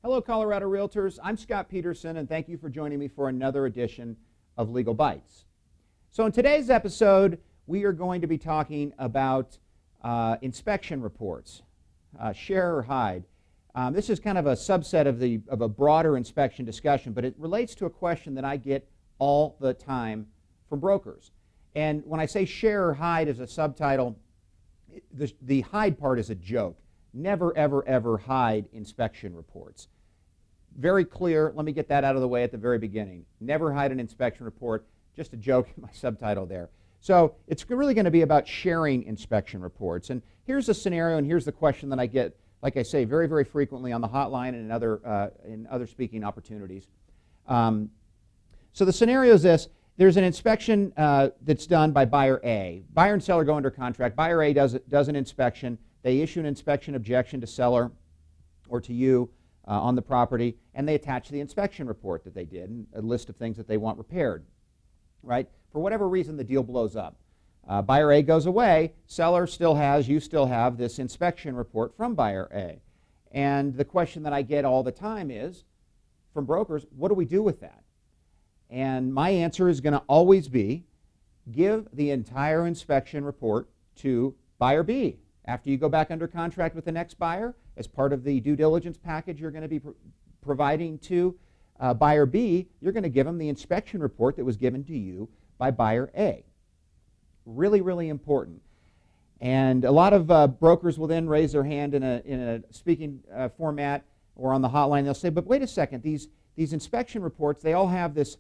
Hello, Colorado Realtors. I'm Scott Peterson, and thank you for joining me for another edition of Legal Bites. So in today's episode, we are going to be talking about inspection reports, share or hide. This is kind of a subset of a broader inspection discussion, but it relates to a question that I get all the time from brokers. And when I say share or hide as a subtitle, the hide part is a joke. Never, ever, ever hide inspection reports. Very clear. Let me get that out of the way at the very beginning. Never hide an inspection report. Just a joke in my subtitle there. So it's really going to be about sharing inspection reports. And here's a scenario, and here's the question that I get, like I say, very, very frequently on the hotline and in other speaking opportunities. So the scenario is this. There's an inspection that's done by buyer A. Buyer and seller go under contract. Buyer A does an inspection. They issue an inspection objection to seller or to you on the property, and they attach the inspection report that they did and a list of things that they want repaired. Right? For whatever reason, the deal blows up. Buyer A goes away. Seller still has, you still have this inspection report from buyer A. And the question that I get all the time is, from brokers, what do we do with that? And my answer is going to always be, give the entire inspection report to buyer B. After you go back under contract with the next buyer, as part of the due diligence package you're going to be providing to buyer B, you're going to give them the inspection report that was given to you by buyer A. Really, really important. And a lot of brokers will then raise their hand in a speaking format or on the hotline. They'll say, but wait a second, these inspection reports, they all have this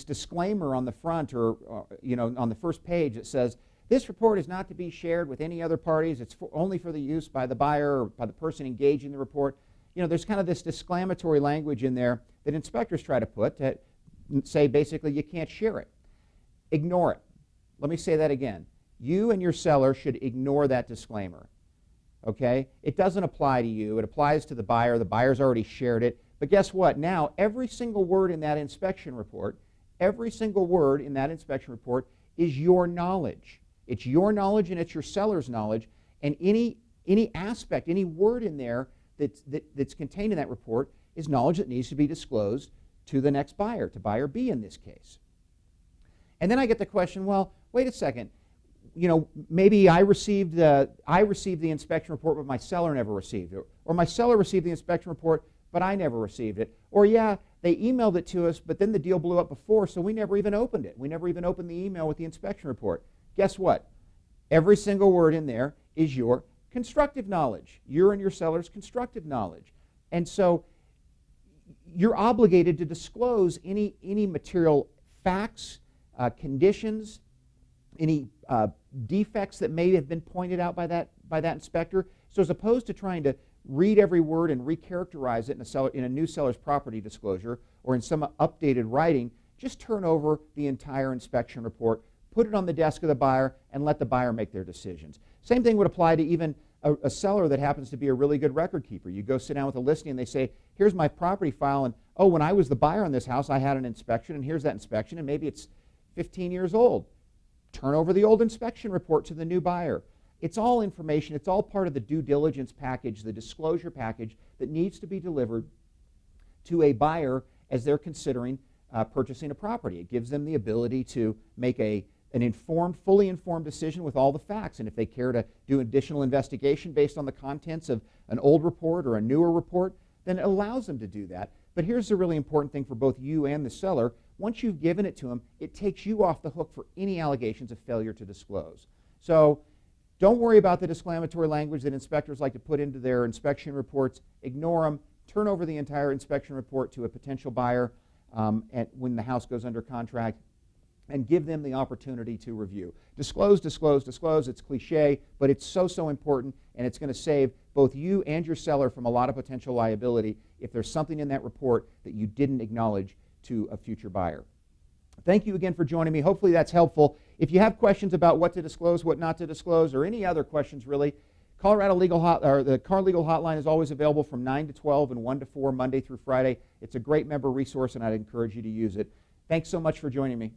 disclaimer on the front or on the first page that says, this report is not to be shared with any other parties. It's only for the use by the buyer or by the person engaging the report. There's kind of this disclaimatory language in there that inspectors try to put to say basically you can't share it. Ignore it. Let me say that again. You and your seller should ignore that disclaimer. Okay? It doesn't apply to you. It applies to the buyer. The buyer's already shared it. But guess what? Now, every single word in that inspection report, is your knowledge. It's your knowledge and it's your seller's knowledge. And any aspect, any word in there that's contained in that report is knowledge that needs to be disclosed to the next buyer, to buyer B in this case. And then I get the question, well, wait a second. Maybe I received the inspection report, but my seller never received it. Or my seller received the inspection report, but I never received it. Or yeah, they emailed it to us, but then the deal blew up before, so we never even opened it. We never even opened the email with the inspection report. Guess what? Every single word in there is your constructive knowledge, your and your seller's constructive knowledge. And so you're obligated to disclose any material facts, conditions, any defects that may have been pointed out by that inspector. So as opposed to trying to read every word and recharacterize it in a new seller's property disclosure or in some updated writing, just turn over the entire inspection report, put it on the desk of the buyer, and let the buyer make their decisions. Same thing would apply to even a seller that happens to be a really good record keeper. You go sit down with a listing and they say, here's my property file, and oh, when I was the buyer on this house, I had an inspection, and here's that inspection, and maybe it's 15 years old. Turn over the old inspection report to the new buyer. It's all information. It's all part of the due diligence package, the disclosure package that needs to be delivered to a buyer as they're considering purchasing a property. It gives them the ability to make an fully informed decision with all the facts. And if they care to do additional investigation based on the contents of an old report or a newer report, then it allows them to do that. But here's the really important thing for both you and the seller. Once you've given it to them, it takes you off the hook for any allegations of failure to disclose. So don't worry about the disclaimatory language that inspectors like to put into their inspection reports. Ignore them. Turn over the entire inspection report to a potential buyer when the house goes under contract, and give them the opportunity to review. Disclose, disclose, disclose. It's cliche, but it's so important, and it's going to save both you and your seller from a lot of potential liability if there's something in that report that you didn't acknowledge to a future buyer. Thank you again for joining me. Hopefully that's helpful. If you have questions about what to disclose, what not to disclose, or any other questions really, the Car Legal Hotline is always available from 9 to 12 and 1 to 4 Monday through Friday. It's a great member resource, and I'd encourage you to use it. Thanks so much for joining me.